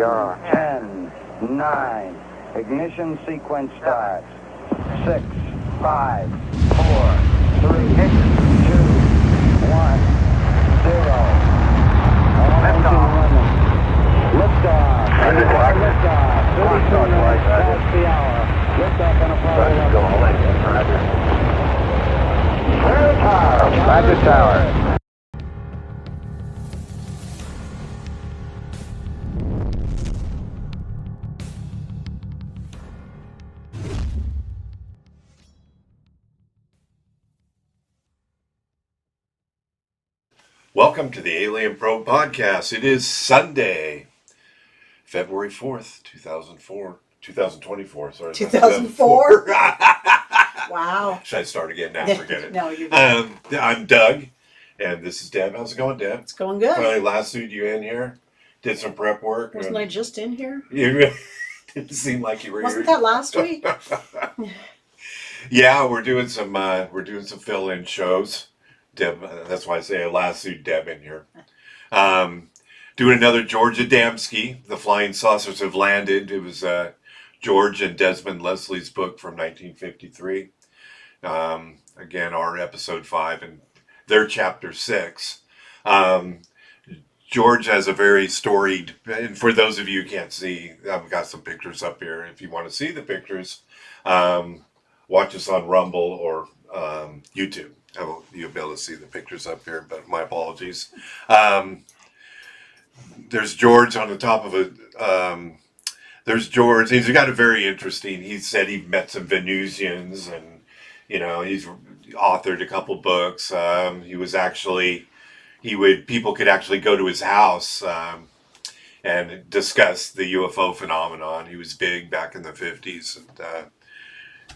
10, 9, ignition sequence starts. 6, 5, 4, 3, 2, 1, 0. Liftoff. Liftoff. 32 minutes past the hour. Liftoff on Apollo 11. Roger Tower. Welcome to the Alien Probe Podcast. It is Sunday, February 4th, 2024. Sorry. 2004? Wow. Should I start again now? Forget it. No, you're good. I'm Doug, and this is Deb. How's it going, Deb? It's going good. Finally lassoed you in here. Did some prep work. Wasn't I just in here? You didn't seem like you were Wasn't here. that last week? Yeah, we're doing some fill-in shows. Deb, that's why I say I lassoed Deb in here. Doing another George Adamski, The Flying Saucers Have Landed. It was George and Desmond Leslie's book from 1953. Again, our episode 5 and their chapter 6. George has a very storied, and for those of you who can't see, I've got some pictures up here. If you want to see the pictures, watch us on Rumble or YouTube. You'll be able to see the pictures up here, but my apologies. There's George on the top of it. There's George. He's got a very interesting. He said he met some Venusians, and he's authored a couple books. People could actually go to his house and discuss the UFO phenomenon. He was big back in the 50s, and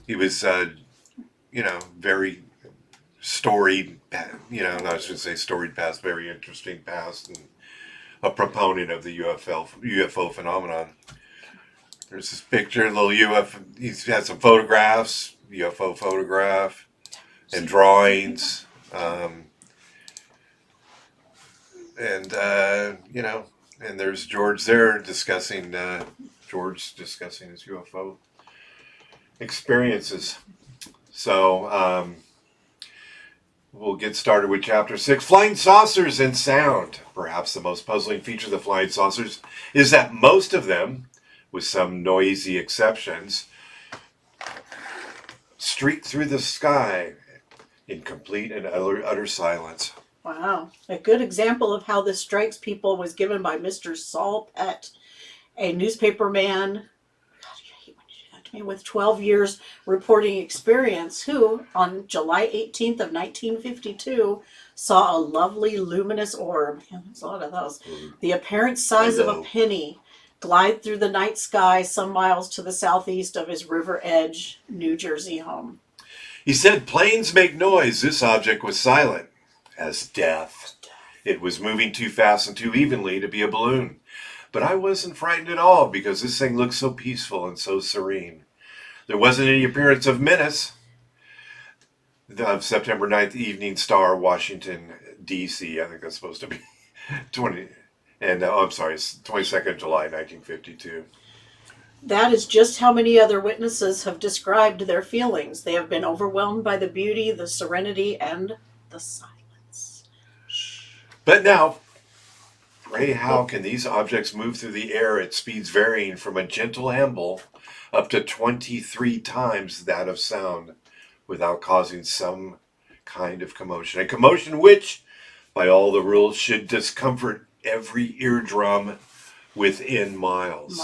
he was very storied, I should say storied past, very interesting past, and a proponent of the UFO phenomenon. There's this picture, little UFO. He's had some photographs, UFO photograph, and drawings, and there's George there discussing his UFO experiences. So, we'll get started with Chapter 6, Flying Saucers and Sound. Perhaps the most puzzling feature of the flying saucers is that most of them, with some noisy exceptions, streak through the sky in complete and utter silence. Wow. A good example of how this strikes people was given by Mr. Saul Pett, a newspaper man with 12 years reporting experience, who on July 18th of 1952 saw a lovely luminous orb, there's a lot of those, the apparent size of a penny, glide through the night sky some miles to the southeast of his River Edge, New Jersey home. He said, "Planes make noise. This object was silent as death. It was moving too fast and too evenly to be a balloon. But I wasn't frightened at all because this thing looked so peaceful and so serene. There wasn't any appearance of menace." The September 9th, Evening Star, Washington, D.C. I think that's supposed to be 22nd July, 1952. That is just how many other witnesses have described their feelings. They have been overwhelmed by the beauty, the serenity, and the silence. But now, pray how can these objects move through the air at speeds varying from a gentle amble up to 23 times that of sound without causing some kind of commotion? A commotion which, by all the rules, should discomfort every eardrum within miles.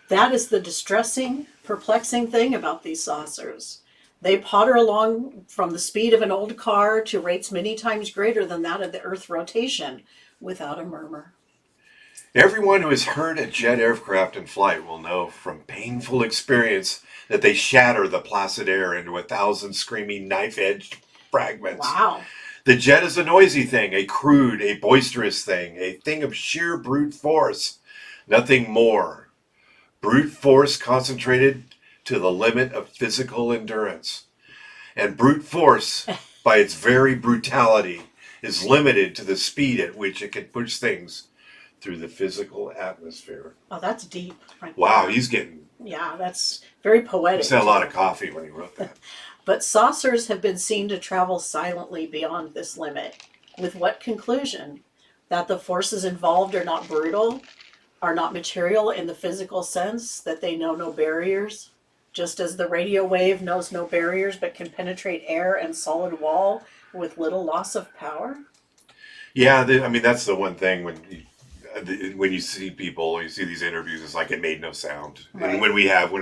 That is the distressing, perplexing thing about these saucers. They potter along from the speed of an old car to rates many times greater than that of the Earth's rotation without a murmur. Everyone who has heard a jet aircraft in flight will know from painful experience that they shatter the placid air into 1,000 screaming knife-edged fragments. Wow. The jet is a noisy thing, a crude, a boisterous thing, a thing of sheer brute force. Nothing more. Brute force concentrated to the limit of physical endurance. And brute force, by its very brutality, is limited to the speed at which it can push things through the physical atmosphere. Oh, that's deep. Right Wow, there. he's getting. Yeah, that's very poetic. He had a lot too. of coffee when he wrote that. But saucers have been seen to travel silently beyond this limit. With what conclusion? That the forces involved are not brutal, are not material in the physical sense, that they know no barriers, just as the radio wave knows no barriers but can penetrate air and solid wall with little loss of power? Yeah, I mean that's the one thing when you see people, you see these interviews, it's like it made no sound. Right. And when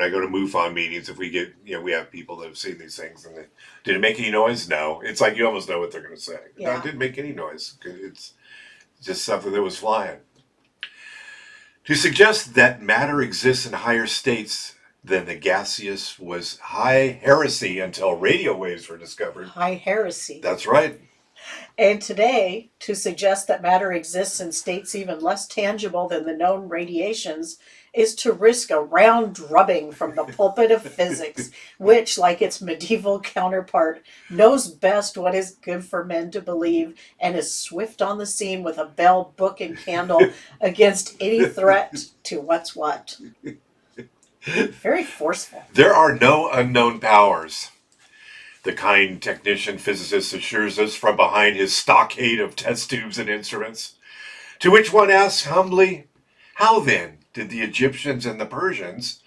I go to MUFON meetings, if we get, we have people that have seen these things, and did it make any noise? No. It's like you almost know what they're going to say. No, Yeah. it didn't make any noise. It's just something that was flying. To suggest that matter exists in higher states than the gaseous was high heresy until radio waves were discovered. High heresy. That's right. And today, to suggest that matter exists in states even less tangible than the known radiations is to risk a round drubbing from the pulpit of physics, which, like its medieval counterpart, knows best what is good for men to believe and is swift on the scene with a bell, book, and candle against any threat to what's what. Very forceful. There are no unknown powers. The kind technician physicist assures us from behind his stockade of test tubes and instruments. To which one asks humbly, how then did the Egyptians and the Persians,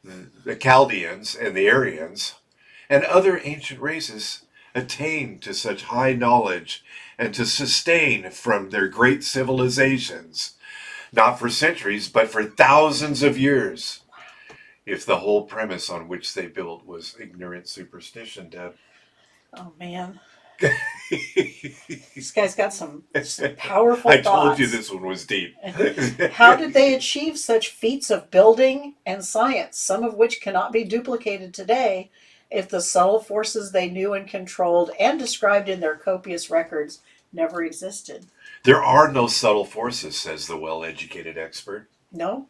the Chaldeans and the Aryans, and other ancient races attain to such high knowledge and to sustain from their great civilizations, not for centuries, but for thousands of years? If the whole premise on which they built was ignorant superstition, Deb. Oh, man. This guy's got some powerful I thoughts. told you this one was deep. How did they achieve such feats of building and science, some of which cannot be duplicated today, if the subtle forces they knew and controlled and described in their copious records never existed? There are no subtle forces, says the well-educated expert. No?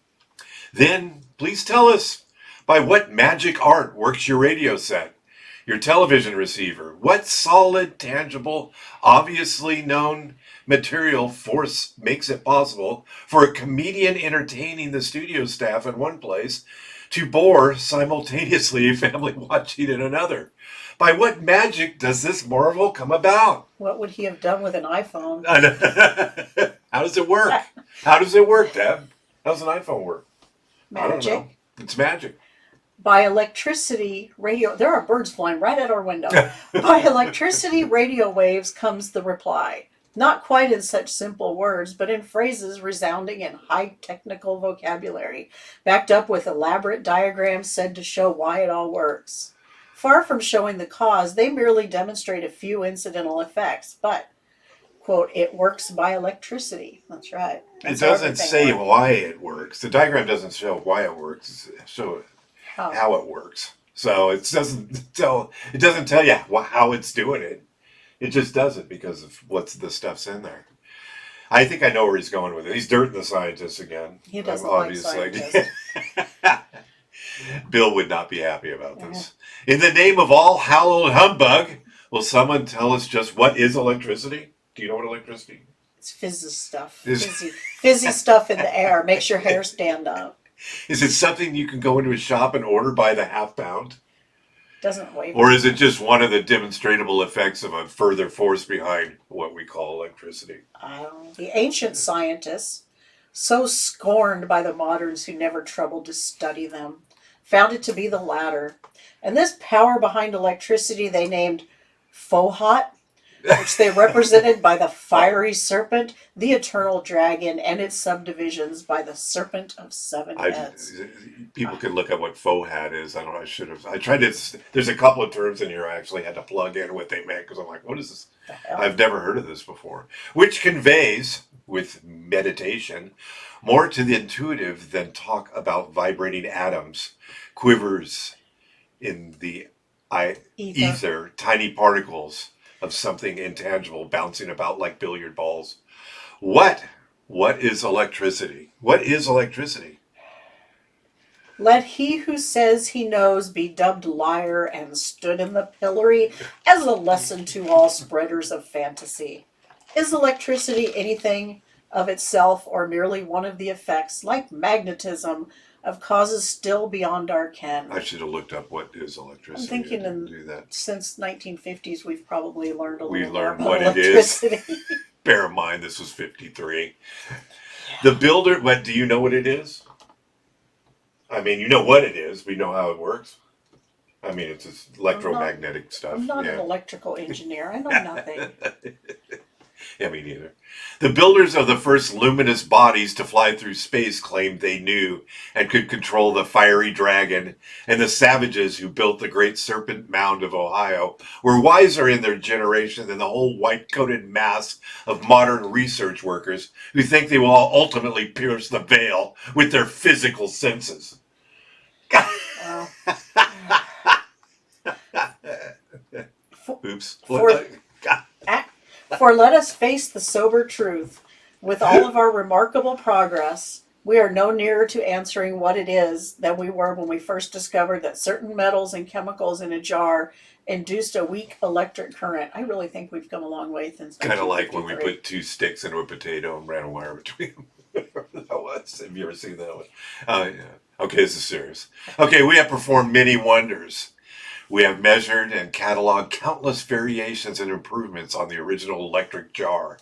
Then, please tell us, by what magic art works your radio set, your television receiver? What solid, tangible, obviously known material force makes it possible for a comedian entertaining the studio staff in one place to bore simultaneously a family watching in another? By what magic does this marvel come about? What would he have done with an iPhone? How does it work? How does it work, Deb? How does an iPhone work? I don't know. Magic. It's magic. By electricity, radio... There are birds flying right at our window. By electricity, radio waves comes the reply. Not quite in such simple words, but in phrases resounding in high technical vocabulary, backed up with elaborate diagrams said to show why it all works. Far from showing the cause, they merely demonstrate a few incidental effects, but, quote, it works by electricity. That's right. That's It doesn't everything say works. why it works. The diagram doesn't show why it works. It shows how it works. So it doesn't tell you how it's doing it. It just does it because of what's the stuff's in there. I think I know where he's going with it. He's dirting the scientists again. He doesn't like scientists. Bill would not be happy about this. In the name of all hallowed humbug, will someone tell us just what is electricity? Do you know what electricity is? It's fizzy stuff. Fizzy stuff in the air. Makes your hair stand up. Is it something you can go into a shop and order by the half pound? Doesn't waver. Or is it just one of the demonstrable effects of a further force behind what we call electricity? The ancient scientists, so scorned by the moderns who never troubled to study them, found it to be the latter. And this power behind electricity they named Fohat, which they represented by the fiery serpent, the eternal dragon, and its subdivisions by the serpent of seven heads. People can look up what Fohat is. I don't know. I tried to. There's a couple of terms in here I actually had to plug in what they meant because I'm like, what is this? I've never heard of this before. Which conveys, with meditation, more to the intuitive than talk about vibrating atoms, quivers in the ether, tiny particles of something intangible bouncing about like billiard balls. What is electricity? What is electricity? Let he who says he knows be dubbed liar and stood in the pillory as a lesson to all spreaders of fantasy. Is electricity anything of itself or merely one of the effects, like magnetism, of causes still beyond our ken. I should have looked up what is electricity. I'm thinking I didn't do that. Since 1950s, we've probably learned a We little more learned about what it is. electricity. Bear in mind, this was 53. The builder, but do you know what it is? I mean, you know what it is. We know how it works. I mean, it's just electromagnetic stuff. I'm not an electrical engineer. I know nothing. Yeah, me neither. The builders of the first luminous bodies to fly through space claimed they knew and could control the fiery dragon, and the savages who built the great serpent mound of Ohio were wiser in their generation than the whole white-coated mass of modern research workers who think they will all ultimately pierce the veil with their physical senses. Wow. Oops. For let us face the sober truth. With all of our remarkable progress, we are no nearer to answering what it is than we were when we first discovered that certain metals and chemicals in a jar induced a weak electric current. I really think we've come a long way since Kind of like when we 1953. put two sticks into a potato and ran a wire between them. Whatever that was. Have you ever seen that one? Oh, yeah. Okay, this is serious. Okay, we have performed many wonders. We have measured and cataloged countless variations and improvements on the original electric jar.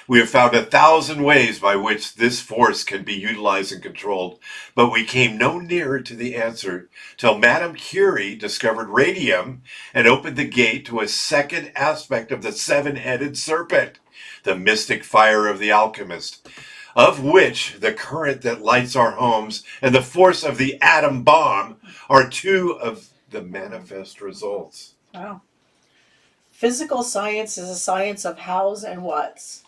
We have found 1,000 ways by which this force can be utilized and controlled, but we came no nearer to the answer till Madame Curie discovered radium and opened the gate to a second aspect of the seven-headed serpent, the mystic fire of the alchemist, of which the current that lights our homes and the force of the atom bomb are two of the manifest results. Wow. Physical science is a science of hows and whats.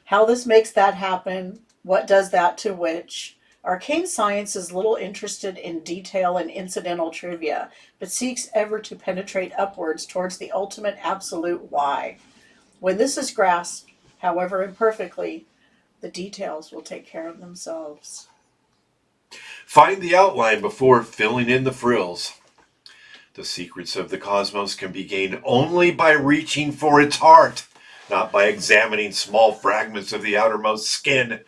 How this makes that happen, what does that to which. Arcane science is little interested in detail and incidental trivia, but seeks ever to penetrate upwards towards the ultimate absolute why. When this is grasped, however imperfectly, the details will take care of themselves. Find the outline before filling in the frills. The secrets of the cosmos can be gained only by reaching for its heart, not by examining small fragments of the outermost skin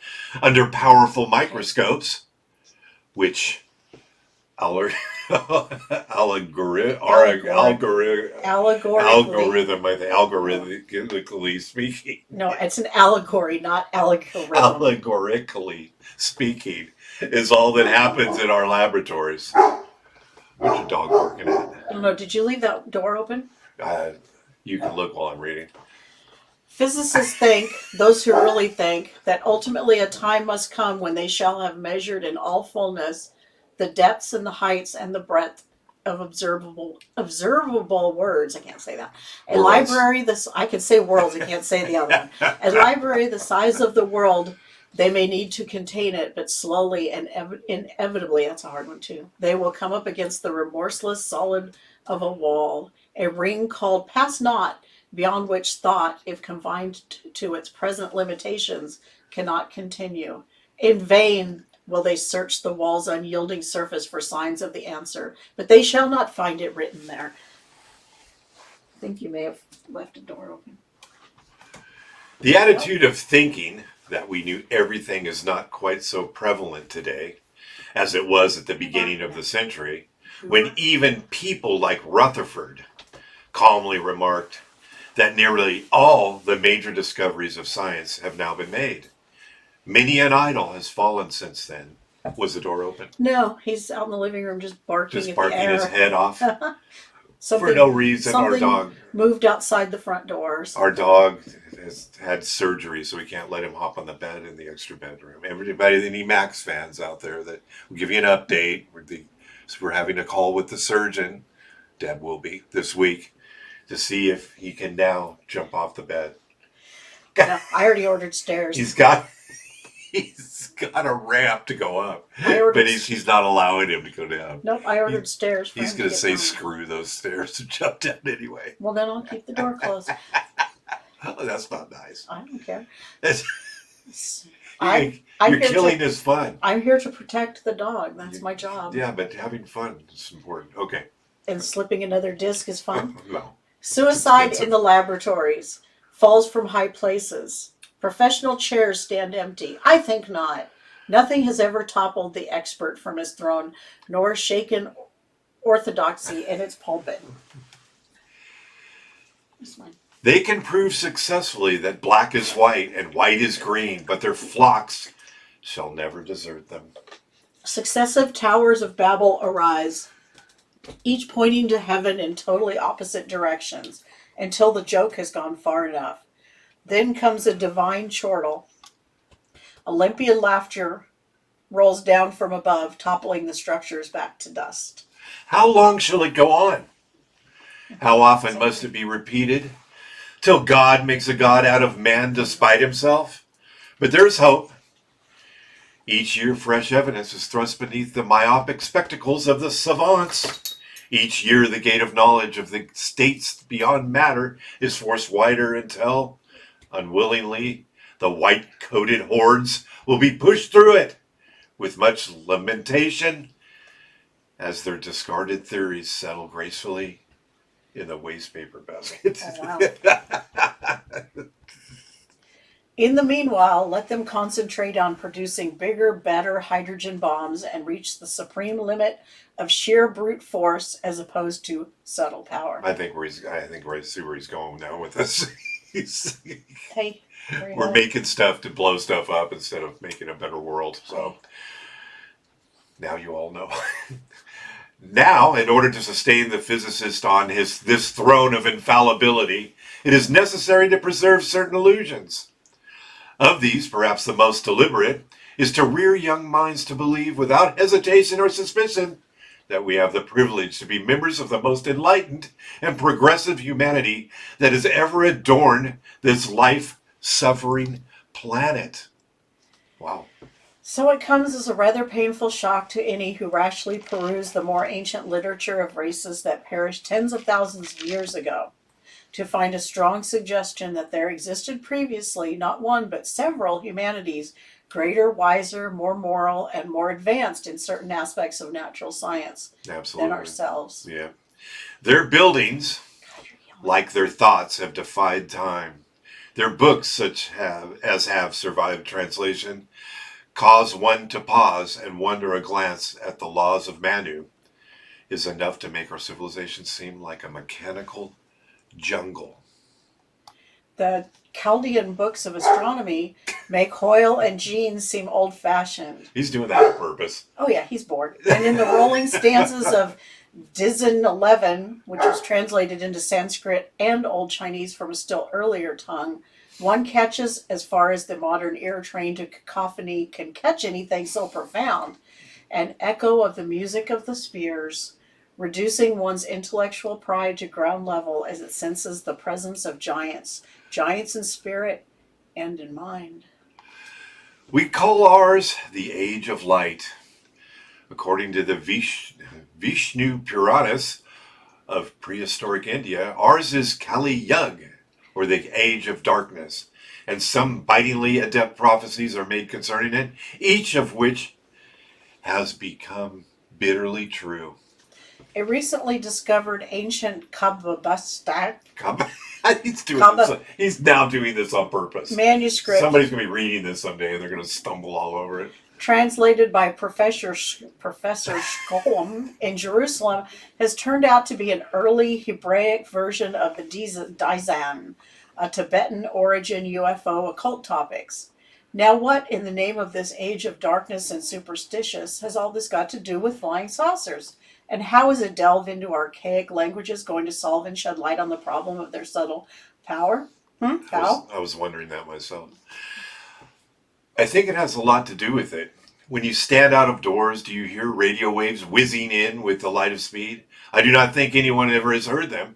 under powerful microscopes, which algorithmically speaking. No, it's an allegory, not algorithm. Allegorically speaking, is all that happens in our laboratories. What's your dog barking at? I don't know. Did you leave that door open? You can look while I'm reading. Physicists think, those who really think, that ultimately a time must come when they shall have measured in all fullness the depths and the heights and the breadth of observable words. I can't say that. A Worlds. library, I can say worlds, I can't say the other one. A library the size of the world, they may need to contain it, but slowly and inevitably, that's a hard one too, they will come up against the remorseless solid of a wall, a ring called pass not, beyond which thought, if confined to its present limitations, cannot continue. In vain will they search the wall's unyielding surface for signs of the answer, but they shall not find it written there. I think you may have left a door open. The attitude of thinking that we knew everything is not quite so prevalent today as it was at the beginning of the century, when even people like Rutherford calmly remarked that nearly all the major discoveries of science have now been made. Many an idol has fallen since then. Was the door open? No, he's out in the living room just barking Just at barking the air. his head off Something, for no reason. Our something dog moved outside the front door. Our dog has had surgery, so we can't let him hop on the bed in the extra bedroom. Everybody, any Max fans out there, that will give you an update. We're having a call with the surgeon. Deb will be this week to see if he can now jump off the bed. No, I already ordered stairs. He's got a ramp to go up, but he's not allowing him to go down. Nope, I ordered stairs. He's going to say, "Screw those stairs," and jump down anyway. Well, then I'll keep the door closed. Oh, that's not nice. I don't care. You're killing his fun. I'm here to protect the dog. That's my job. Yeah, but having fun is important. Okay. And slipping another disc is fun? No. Suicide in the laboratories. Falls from high places. Professional chairs stand empty. I think not. Nothing has ever toppled the expert from his throne, nor shaken orthodoxy in its pulpit. This one. They can prove successfully that black is white and white is green, but their flocks shall never desert them. Successive towers of Babel arise, each pointing to heaven in totally opposite directions, until the joke has gone far enough. Then comes a divine chortle. Olympian laughter rolls down from above, toppling the structures back to dust. How long shall it go on? How often must it be repeated? Till God makes a god out of man despite himself? But there's hope. Each year fresh evidence is thrust beneath the myopic spectacles of the savants. Each year the gate of knowledge of the states beyond matter is forced wider until, unwillingly, the white-coated hordes will be pushed through it with much lamentation as their discarded theories settle gracefully in the waste paper basket. Oh, wow. In the meanwhile, let them concentrate on producing bigger, better hydrogen bombs and reach the supreme limit of sheer brute force as opposed to subtle power. I think I see where he's going now with this. Hey, We're making stuff to blow stuff up instead of making a better world. So now you all know. Now, in order to sustain the physicist on this throne of infallibility, it is necessary to preserve certain illusions. Of these, perhaps the most deliberate is to rear young minds to believe without hesitation or suspicion that we have the privilege to be members of the most enlightened and progressive humanity that has ever adorned this life-suffering planet. Wow. So it comes as a rather painful shock to any who rashly peruse the more ancient literature of races that perished tens of thousands of years ago, to find a strong suggestion that there existed previously not one but several humanities, greater, wiser, more moral, and more advanced in certain aspects of natural science Absolutely. than ourselves. Yeah. Their buildings, like their thoughts, have defied time. Their books, such as have survived translation, cause one to pause and wonder. A glance at the laws of Manu is enough to make our civilization seem like a mechanical jungle. The Chaldean books of astronomy make Hoyle and Jeans seem old-fashioned. He's doing that on purpose. Oh yeah, he's bored. And in the rolling stanzas of Dizin 11, which was translated into Sanskrit and Old Chinese from a still earlier tongue, one catches, as far as the modern ear trained to cacophony can catch anything so profound, an echo of the music of the spheres, reducing one's intellectual pride to ground level as it senses the presence of giants in spirit and in mind. We call ours the Age of Light. According to the Vishnu Puranas of prehistoric India, ours is Kali Yug, or the Age of Darkness, and some bitingly adept prophecies are made concerning it, each of which has become bitterly true. A recently discovered ancient Kabbalistic He's now doing this on purpose. manuscript, Somebody's going to be reading this someday and they're going to stumble all over it. translated by Professor Sholem in Jerusalem, has turned out to be an early Hebraic version of the Dizan, a Tibetan origin UFO occult topics. Now what, in the name of this age of darkness and superstitious, has all this got to do with flying saucers? And how is a delve into archaic languages going to solve and shed light on the problem of their subtle power? How? I was wondering that myself. I think it has a lot to do with it. When you stand out of doors, do you hear radio waves whizzing in with the light of speed? I do not think anyone ever has heard them.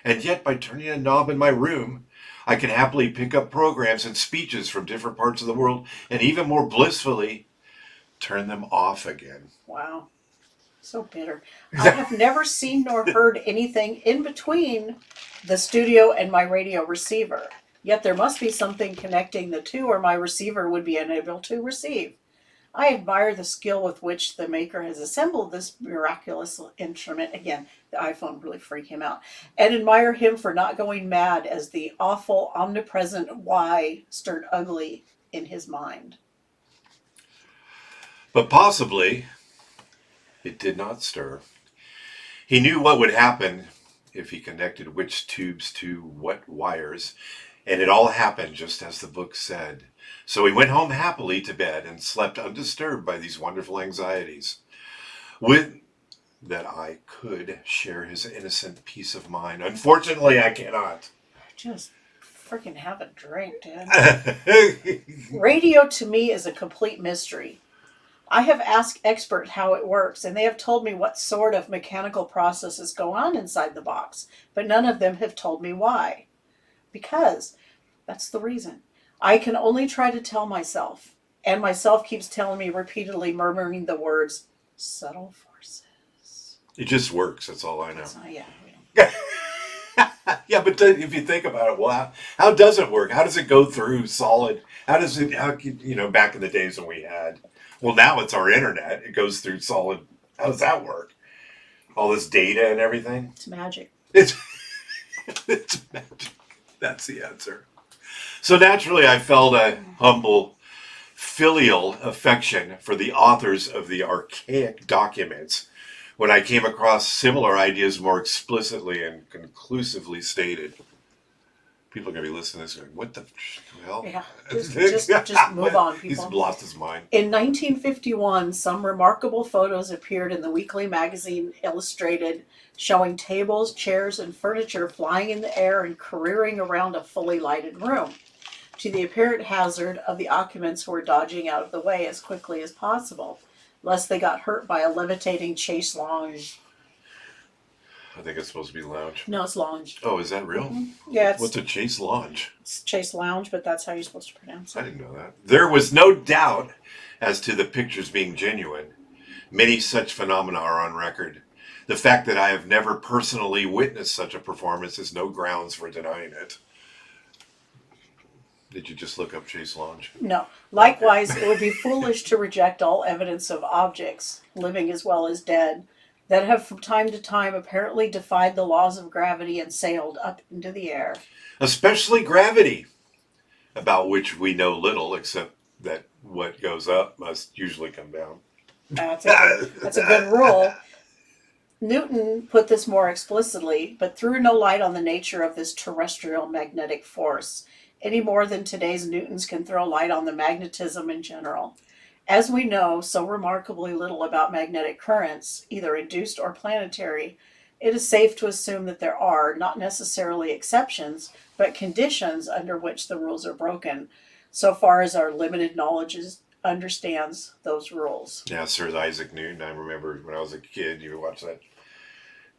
And yet, by turning a knob in my room, I can happily pick up programs and speeches from different parts of the world, and even more blissfully, turn them off again. Wow. So bitter. I have never seen nor heard anything in between the studio and my radio receiver. Yet there must be something connecting the two, or my receiver would be unable to receive. I admire the skill with which the maker has assembled this miraculous instrument. Again, the iPhone really freaked him out. And admire him for not going mad as the awful, omnipresent why stirred ugly in his mind. But possibly it did not stir. He knew what would happen if he connected which tubes to what wires, and it all happened just as the book said. So he went home happily to bed and slept undisturbed by these wonderful anxieties. Would that I could share his innocent peace of mind. Unfortunately, I cannot. Just freaking have a drink, dude. I Radio to me is a complete mystery. I have asked experts how it works, and they have told me what sort of mechanical processes go on inside the box, but none of them have told me why. Because that's the reason. I can only try to tell myself, and myself keeps telling me repeatedly, murmuring the words, subtle forces. It just works. That's all I know. Yeah, we don't. Yeah, but if you think about it, well, how does it work? How does it go through solid? How does it? Back in the days when we had, well, now it's our internet. It goes through solid. How does that work? All this data and everything. It's magic. It's it's magic. That's the answer. So naturally, I felt a humble filial affection for the authors of the archaic documents when I came across similar ideas more explicitly and conclusively stated. People are going to be listening to this going, what the hell? Yeah, just move on, people. He's lost his mind. In 1951, some remarkable photos appeared in the weekly magazine Illustrated, showing tables, chairs, and furniture flying in the air and careering around a fully lighted room, to the apparent hazard of the occupants who were dodging out of the way as quickly as possible, lest they got hurt by a levitating chase lounge. I think it's supposed to be lounge. No, it's lounge. Oh, is that real? Mm-hmm. Yeah, What's a chase lounge? It's chase lounge, but that's how you're supposed to pronounce it. I didn't know that. There was no doubt as to the pictures being genuine. Many such phenomena are on record. The fact that I have never personally witnessed such a performance is no grounds for denying it. Did you just look up chase lounge? No. Likewise, it would be foolish to reject all evidence of objects, living as well as dead, that have from time to time apparently defied the laws of gravity and sailed up into the air. Especially gravity, about which we know little, except that what goes up must usually come down. That's a good rule. Newton put this more explicitly, but threw no light on the nature of this terrestrial magnetic force, any more than today's Newtons can throw light on the magnetism in general. As we know so remarkably little about magnetic currents, either induced or planetary, it is safe to assume that there are, not necessarily exceptions, but conditions under which the rules are broken, so far as our limited knowledge understands those rules. Yeah, Sir Isaac Newton, I remember when I was a kid, you would watch that.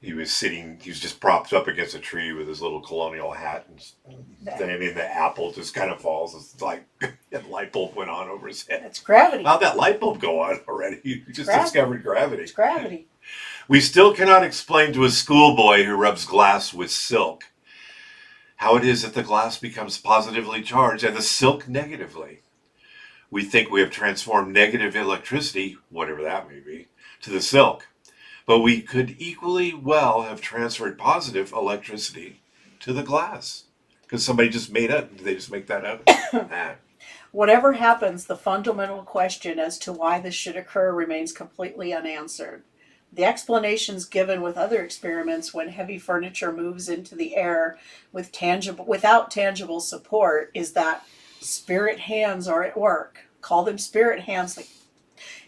He was just propped up against a tree with his little colonial hat, and the apple just kind of falls. It's like that light bulb went on over his head. It's gravity. How'd that light bulb go on already? You just discovered gravity. It's gravity. We still cannot explain to a schoolboy who rubs glass with silk how it is that the glass becomes positively charged and the silk negatively. We think we have transformed negative electricity, whatever that may be, to the silk. But we could equally well have transferred positive electricity to the glass. Because somebody just made it. Did they just make that up? Whatever happens, the fundamental question as to why this should occur remains completely unanswered. The explanations given with other experiments when heavy furniture moves into the air without tangible support is that spirit hands are at work. Call them spirit hands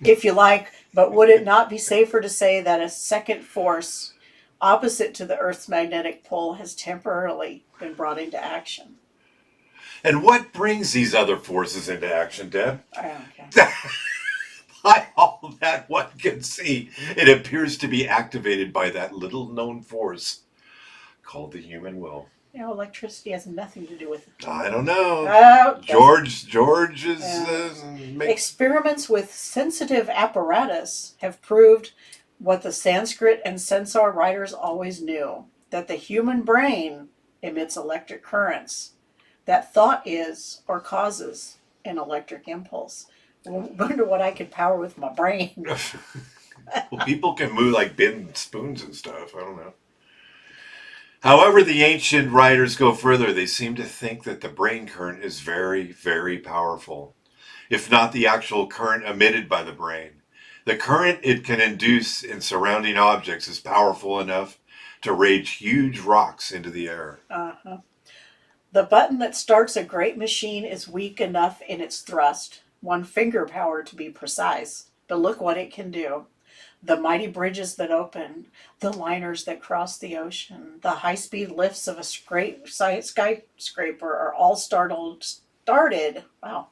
if you like, but would it not be safer to say that a second force opposite to the Earth's magnetic pull has temporarily been brought into action? And what brings these other forces into action, Deb? Okay. By all that one can see, it appears to be activated by that little-known force called the human will. Electricity has nothing to do with it. I don't know. George is... Experiments with sensitive apparatus have proved what the Sanskrit and Censor writers always knew, that the human brain emits electric currents, that thought is or causes an electric impulse. Wonder what I could power with my brain. Well, people can move like bend spoons and stuff. I don't know. However, the ancient writers go further. They seem to think that the brain current is very, very powerful, if not the actual current emitted by the brain. The current it can induce in surrounding objects is powerful enough to raise huge rocks into the air. Uh-huh. The button that starts a great machine is weak enough in its thrust, one finger power to be precise. But look what it can do. The mighty bridges that open, the liners that cross the ocean, the high-speed lifts of a skyscraper are all started, wow,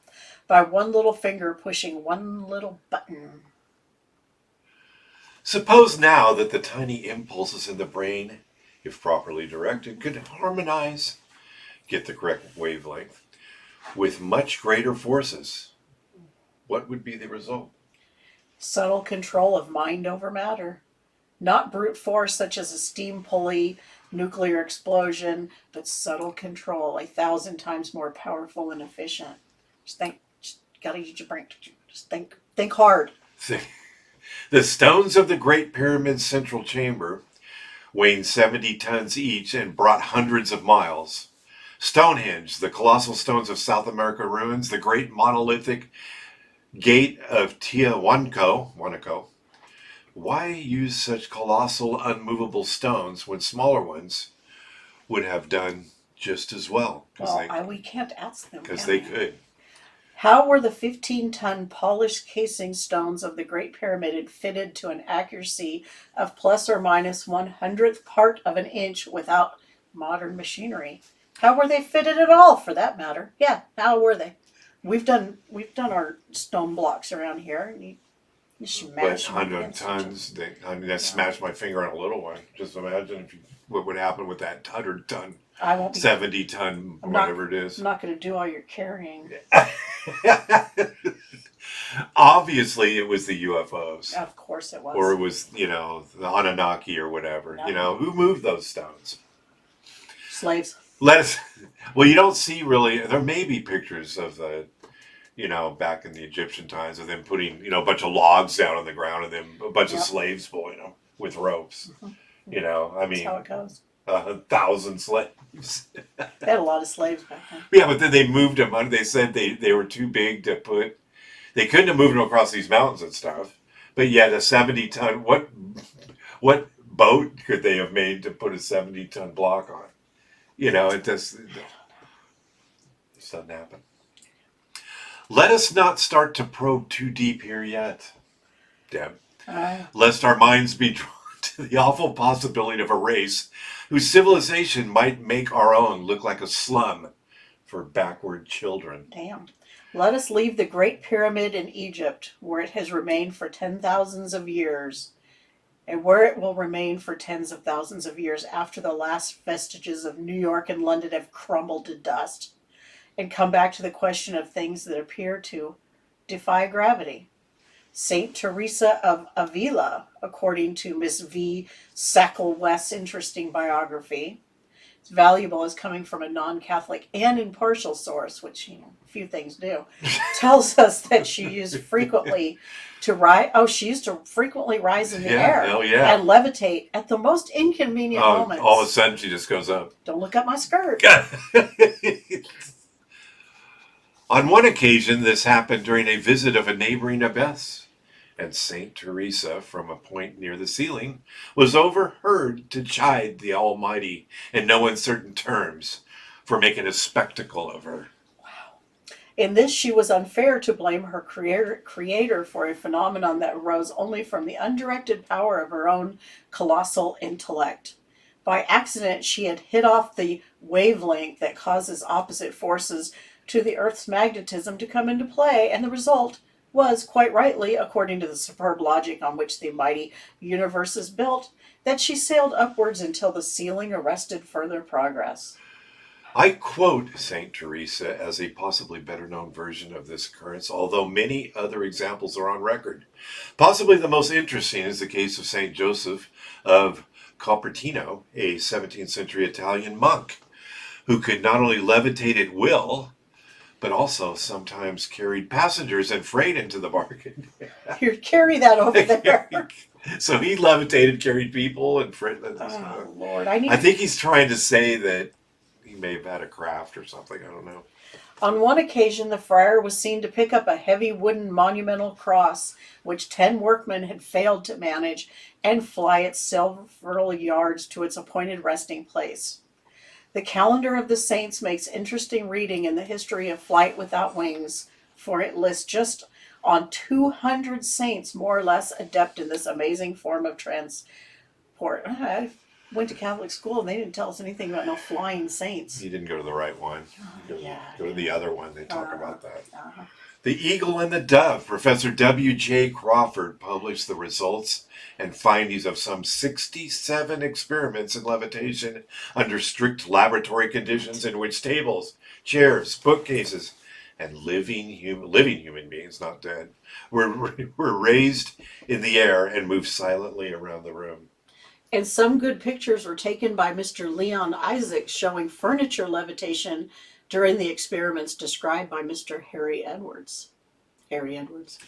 by one little finger pushing one little button. Suppose now that the tiny impulses in the brain, if properly directed, could harmonize, get the correct wavelength, with much greater forces. What would be the result? Subtle control of mind over matter. Not brute force such as a steam pulley, nuclear explosion, but subtle control, 1,000 times more powerful and efficient. Just gotta use your brain. Just think hard. The stones of the Great Pyramid's central chamber, weighing 70 tons each and brought hundreds of miles. Stonehenge, the colossal stones of South America ruins, the great monolithic gate of Tiahuanaco. Why use such colossal, unmovable stones when smaller ones would have done just as well? Well, we can't ask them. Because they could. How were the 15-ton polished casing stones of the Great Pyramid fitted to an accuracy of plus or minus 1/100th part of an inch without modern machinery? How were they fitted at all, for that matter? Yeah, how were they? We've done our stone blocks around here. You But 100 tons, I smashed my finger on a little one. Just imagine what would happen with that 100-ton, 70-ton, whatever it is. I'm not going to do all your carrying. Obviously, it was the UFOs. Of course it was. Or it was, the Anunnaki or whatever. No. Who moved those stones? Slaves. Well, you don't see really, there may be pictures of the, back in the Egyptian times of them putting, a bunch of logs down on the ground and then a bunch of slaves pulling them with ropes. Mm-hmm. That's how it goes. 1,000 slaves. They had a lot of slaves back then. Yeah, but then they moved them. They said they were too big to put. They couldn't have moved them across these mountains and stuff. But yet a 70-ton. What boat could they have made to put a 70-ton block on? It just doesn't happen. Let us not start to probe too deep here yet, Deb, lest our minds be drawn to the awful possibility of a race whose civilization might make our own look like a slum for backward children. Damn. Let us leave the Great Pyramid in Egypt, where it has remained for 10,000s of years, and where it will remain for tens of thousands of years after the last vestiges of New York and London have crumbled to dust, and come back to the question of things that appear to defy gravity. Saint Teresa of Avila, according to Miss V. Sackle West's interesting biography, it's valuable as coming from a non-Catholic and impartial source, which few things do, tells us that she used frequently to rise. Oh, she used to frequently rise in the air and levitate at the most inconvenient moments. All of a sudden, she just goes up. Don't look at my skirt. On one occasion, this happened during a visit of a neighboring abbess, and Saint Teresa, from a point near the ceiling, was overheard to chide the Almighty in no uncertain terms for making a spectacle of her. Wow. In this, she was unfair to blame her creator for a phenomenon that arose only from the undirected power of her own colossal intellect. By accident, she had hit off the wavelength that causes opposite forces to the Earth's magnetism to come into play, and the result was, quite rightly, according to the superb logic on which the mighty universe is built, that she sailed upwards until the ceiling arrested further progress. I quote Saint Teresa as a possibly better known version of this occurrence, although many other examples are on record. Possibly the most interesting is the case of Saint Joseph of Cupertino, a 17th century Italian monk, who could not only levitate at will, but also sometimes carried passengers and freight into the market. Here, carry that over there. So he levitated, carried people and freight. Oh, Lord. I think he's trying to say that he may have had a craft or something. I don't know. On one occasion, the friar was seen to pick up a heavy wooden monumental cross, which 10 workmen had failed to manage, and fly it several yards to its appointed resting place. The calendar of the saints makes interesting reading in the history of flight without wings, for it lists just on 200 saints more or less adept in this amazing form of transport. I went to Catholic school and they didn't tell us anything about no flying saints. You didn't go to the right one. Go to the other one. They talk about that. Uh-huh. The Eagle and the Dove. Professor W.J. Crawford published the results and findings of some 67 experiments in levitation under strict laboratory conditions in which tables, chairs, bookcases, and living human beings, not dead, were raised in the air and moved silently around the room. And some good pictures were taken by Mr. Leon Isaacs showing furniture levitation during the experiments described by Mr. Harry Edwards. Harry Edwards.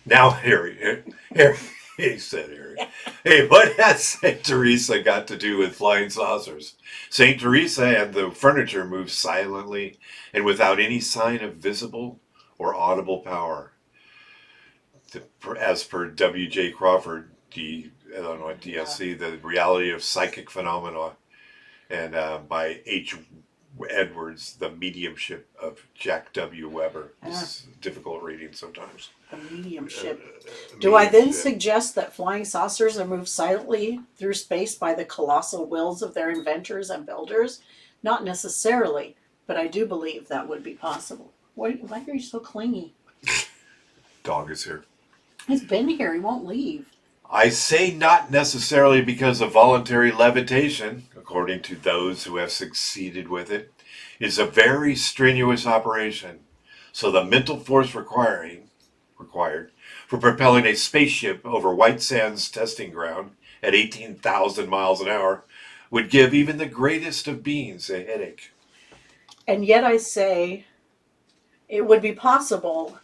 Now, Harry, he said Harry. Hey, what has St. Teresa got to do with flying saucers? St. Teresa and the furniture moved silently and without any sign of visible or audible power. As per W.J. Crawford, Illinois DSC, The Reality of Psychic Phenomena, and by H. Edwards, The Mediumship of Jack W. Weber. It's difficult reading sometimes. The mediumship. Do I then suggest that flying saucers are moved silently through space by the colossal wills of their inventors and builders? Not necessarily, but I do believe that would be possible. Why are you so clingy? Dog is here. He's been here. He won't leave. I say not necessarily because of voluntary levitation, according to those who have succeeded with it, is a very strenuous operation. So the mental force required for propelling a spaceship over White Sands testing ground at 18,000 miles an hour would give even the greatest of beings a headache. And yet I say it would be possible,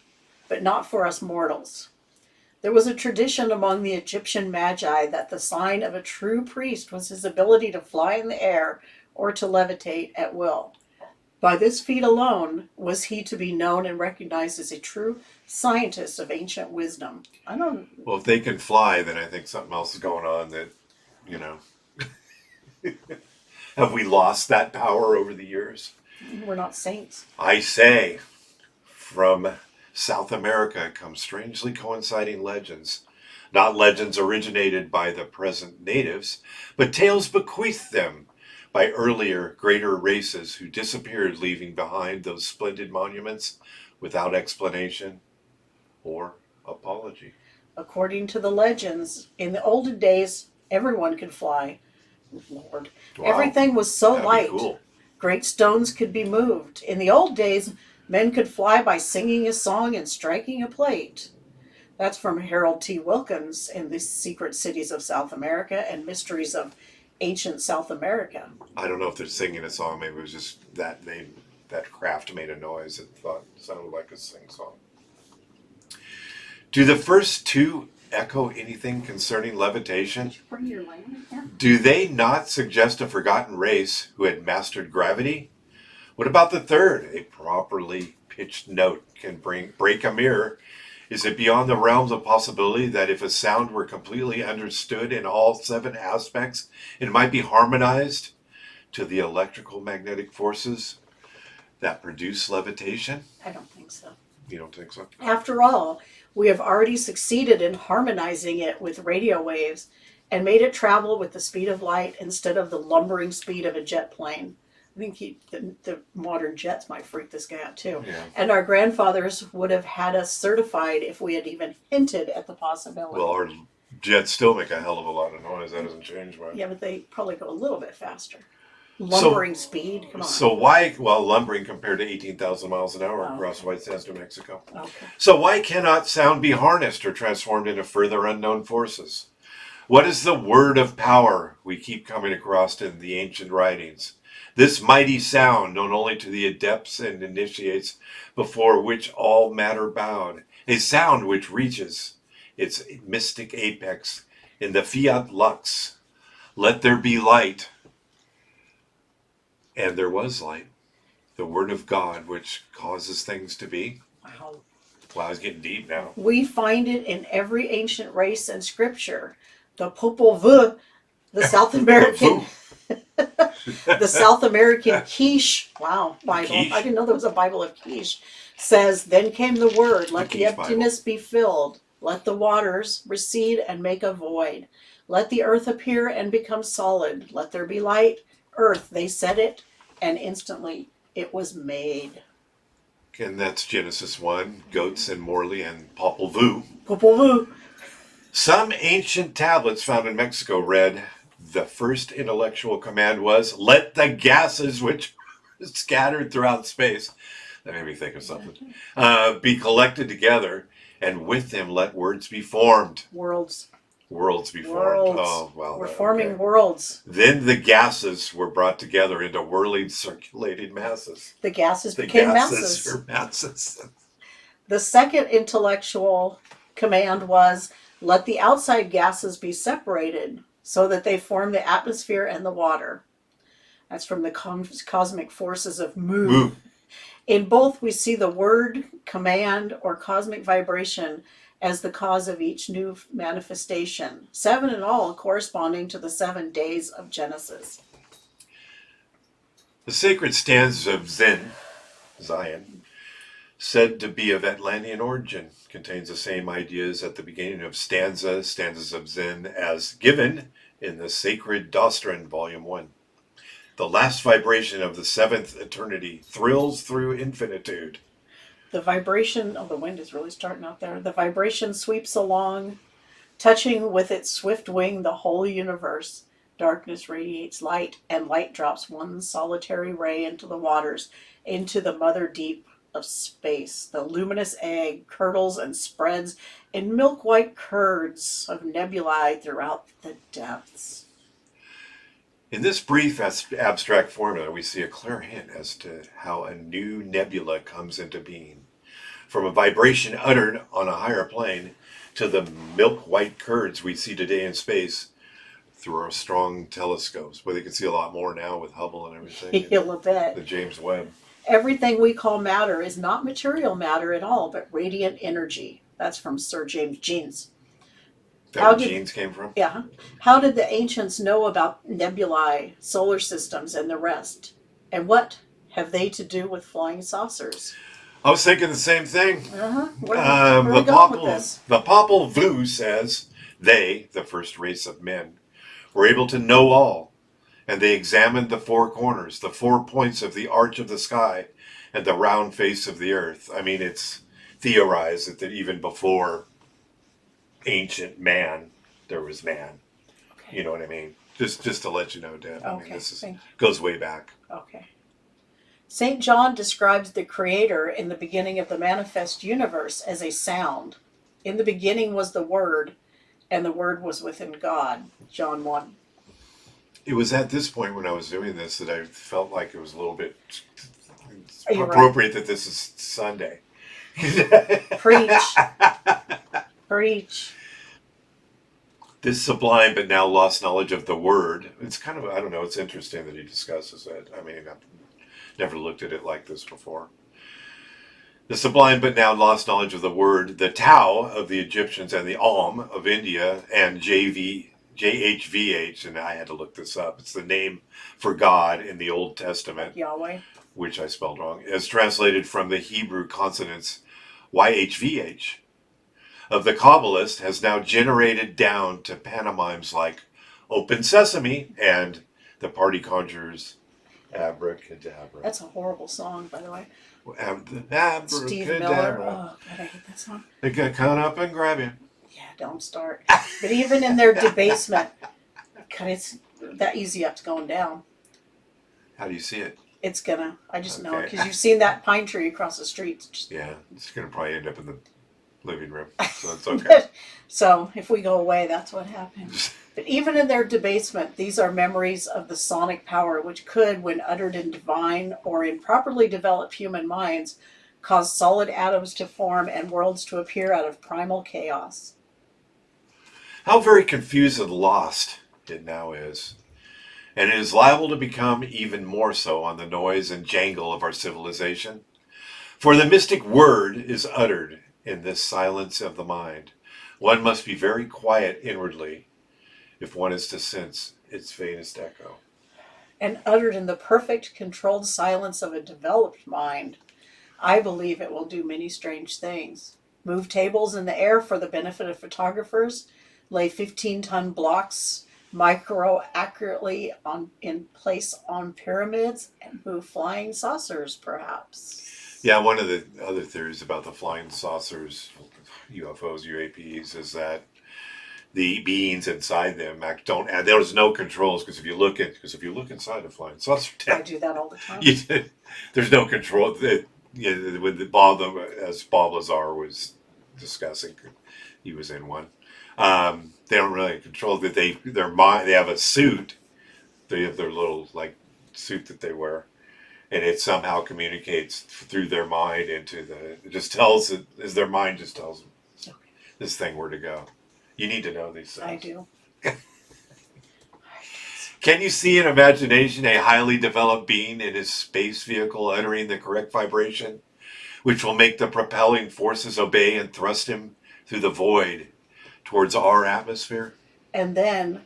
but not for us mortals. There was a tradition among the Egyptian magi that the sign of a true priest was his ability to fly in the air or to levitate at will. By this feat alone was he to be known and recognized as a true scientist of ancient wisdom. Well, if they can fly, then I think something else is going on that, have we lost that power over the years? We're not saints. I say, from South America come strangely coinciding legends. Not legends originated by the present natives, but tales bequeathed them by earlier, greater races who disappeared, leaving behind those splendid monuments without explanation or apology. According to the legends, in the olden days, everyone could fly. Lord. Wow. Everything was so That'd be light. cool. Great stones could be moved. In the old days, men could fly by singing a song and striking a plate. That's from Harold T. Wilkins in The Secret Cities of South America and Mysteries of Ancient South America. I don't know if they're singing a song. Maybe it was just that craft made a noise that sounded like a sing song. Do the first two echo anything concerning levitation? Did you bring your lantern here? Do they not suggest a forgotten race who had mastered gravity? What about the third? A properly pitched note can break a mirror. Is it beyond the realms of possibility that if a sound were completely understood in all 7 aspects, it might be harmonized to the electrical magnetic forces that produce levitation? I don't think so. You don't think so? After all, we have already succeeded in harmonizing it with radio waves and made it travel with the speed of light instead of the lumbering speed of a jet plane. I think the modern jets might freak this guy out too. Yeah. And our grandfathers would have had us certified if we had even hinted at the possibility. Well, our jets still make a hell of a lot of noise. That doesn't change much. Yeah, but they probably go a little bit faster. Lumbering speed, come on. So why, lumbering compared to 18,000 miles an hour across White Sands, New Mexico. Okay. So why cannot sound be harnessed or transformed into further unknown forces? What is the word of power we keep coming across in the ancient writings? This mighty sound, known only to the adepts and initiates, before which all matter bowed, a sound which reaches its mystic apex in the fiat lux. Let there be light. And there was light. The word of God, which causes things to be. Wow. Wow, it's getting deep now. We find it in every ancient race and scripture. The Popol Vuh, the South American, the South American Quiche, wow, Bible. Quiche. I didn't know there was a Bible of Quiche. Says, then came the word, let the Quiche emptiness be filled. Let the waters recede and make a void. Let the earth appear and become solid. Let there be light. Earth, they said it, and instantly it was made. And that's Genesis 1, goats and Morley and Popol Vuh. Popol Vuh. Some ancient tablets found in Mexico read, the first intellectual command was, let the gases which are scattered throughout space, that made me think of something, be collected together, and with them let words be formed. Worlds. Worlds be formed. Worlds. Oh, well. We're forming worlds. Then the gases were brought together into whirling, circulating masses. The gases became masses. Were masses. The second intellectual command was, let the outside gases be separated so that they form the atmosphere and the water. That's from the cosmic forces of Mu. In both, we see the word, command, or cosmic vibration as the cause of each new manifestation. 7 in all, corresponding to the 7 days of Genesis. The sacred stanzas of Zion, said to be of Atlantean origin, contains the same ideas at the beginning of stanzas of Zen, as given in the Sacred Doctrine, Volume 1. The last vibration of the seventh eternity thrills through infinitude. The vibration, the wind is really starting out there. The vibration sweeps along, touching with its swift wing the whole universe. Darkness radiates light, and light drops one solitary ray into the waters, into the mother deep of space. The luminous egg curdles and spreads in milk-white curds of nebulae throughout the depths. In this brief abstract formula, we see a clear hint as to how a new nebula comes into being. From a vibration uttered on a higher plane to the milk-white curds we see today in space through our strong telescopes, where they can see a lot more now with Hubble and everything. A bit. The James Webb. Everything we call matter is not material matter at all, but radiant energy. That's from Sir James Jeans. That where genes came from? Yeah. How did the ancients know about nebulae, solar systems, and the rest? And what have they to do with flying saucers? I was thinking the same thing. Where are we going with this? The Popol Vuh says they, the first race of men, were able to know all, and they examined the four corners, the 4 points of the arch of the sky, and the round face of the earth. I mean, it's theorized that even before ancient man, there was man. Okay. You know what I mean? Just to let you know, Deb. Okay. I mean, this goes way back. Okay. St. John describes the Creator in the beginning of the manifest universe as a sound. In the beginning was the Word, and the Word was within God. John 1. It was at this point when I was doing this that I felt like it was a little bit right? appropriate that this is Sunday. Preach. Preach. This sublime but now lost knowledge of the Word. It's kind of, I don't know, it's interesting that he discusses it. I mean, I've never looked at it like this before. The sublime but now lost knowledge of the Word, the Tao of the Egyptians and the Om of India, and JHVH, and I had to look this up. It's the name for God in the Old Testament. Yahweh. Which I spelled wrong. As translated from the Hebrew consonants YHVH. Of the Kabbalist has now generated down to pantomimes like Open Sesame and The Party Conjures Abracadabra. That's a horrible song, by the way. Abracadabra. Steve Miller. Oh, God, I hate that song. They can come up and grab you. Yeah, don't start. But even in their debasement, God, it's that easy up's going down. How do you see it? It's gonna. I just know because you've seen that pine tree across the street. Yeah, it's gonna probably end up in the living room, so that's okay. So if we go away, that's what happens. But even in their debasement, these are memories of the sonic power which could, when uttered in divine or in properly developed human minds, cause solid atoms to form and worlds to appear out of primal chaos. How very confused and lost it now is. And it is liable to become even more so on the noise and jangle of our civilization. For the mystic word is uttered in this silence of the mind. One must be very quiet inwardly if one is to sense its faintest echo. And uttered in the perfect, controlled silence of a developed mind, I believe it will do many strange things. Move tables in the air for the benefit of photographers, lay 15-ton blocks micro-accurately in place on pyramids, and move flying saucers, perhaps. Yeah, one of the other theories about the flying saucers, UFOs, UAPs, is that the beings inside them don't add. There's no controls because if you look inside a flying saucer, I do that all the time. There's no control. With as Bob Lazar was discussing, he was in one. They don't really control that. Their mind. They have a suit. They have their little suit that they wear, and it somehow communicates through their mind into the. It just tells it as their mind just tells them this thing where to go. You need to know these things. I do. Can you see in imagination a highly developed being in his space vehicle uttering the correct vibration, which will make the propelling forces obey and thrust him through the void towards our atmosphere? And then,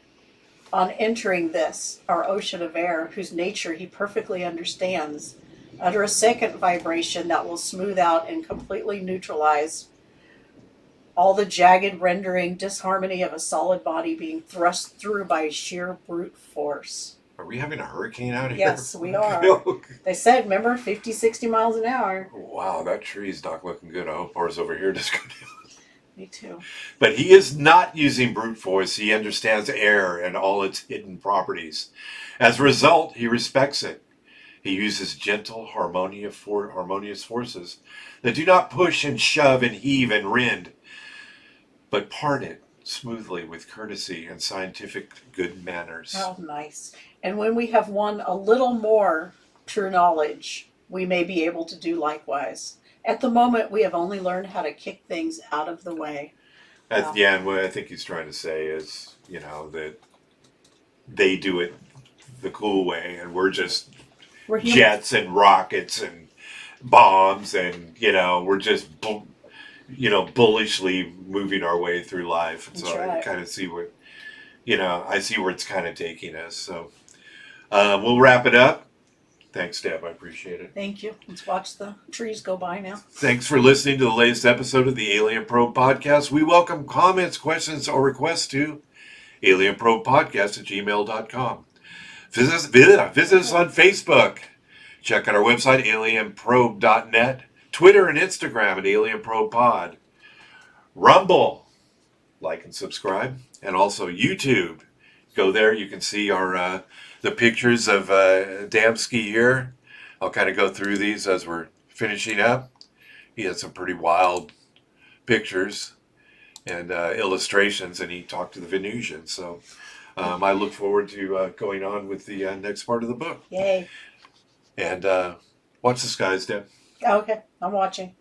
on entering this, our ocean of air, whose nature he perfectly understands, utter a second vibration that will smooth out and completely neutralize all the jagged rendering disharmony of a solid body being thrust through by sheer brute force. Are we having a hurricane out here? Yes, we are. They said, remember, 50, 60 miles an hour. Wow, that tree's not looking good. I hope ours over here just go down. Me too. But he is not using brute force. He understands air and all its hidden properties. As a result, he respects it. He uses gentle, harmonious forces that do not push and shove and heave and rend, but part it smoothly with courtesy and scientific good manners. How nice. And when we have won a little more true knowledge, we may be able to do likewise. At the moment, we have only learned how to kick things out of the way. Yeah, and what I think he's trying to say is, that they do it the cool way, and we're jets and rockets and bombs, and, we're just bullishly moving our way through life. And so I kind of see what, I see where it's kind of taking us. So we'll wrap it up. Thanks, Deb. I appreciate it. Thank you. Let's watch the trees go by now. Thanks for listening to the latest episode of the Alien Probe Podcast. We welcome comments, questions, or requests to alienprobepodcast@gmail.com. Visit us on Facebook. Check out our website, alienprobe.net. Twitter and Instagram at alienprobepod. Rumble, like and subscribe. And also YouTube. Go there. You can see our the pictures of Adamski here. I'll kind of go through these as we're finishing up. He had some pretty wild pictures and illustrations, and he talked to the Venusians. So I look forward to going on with the next part of the book. Yay. And watch the skies, Deb. Okay, I'm watching.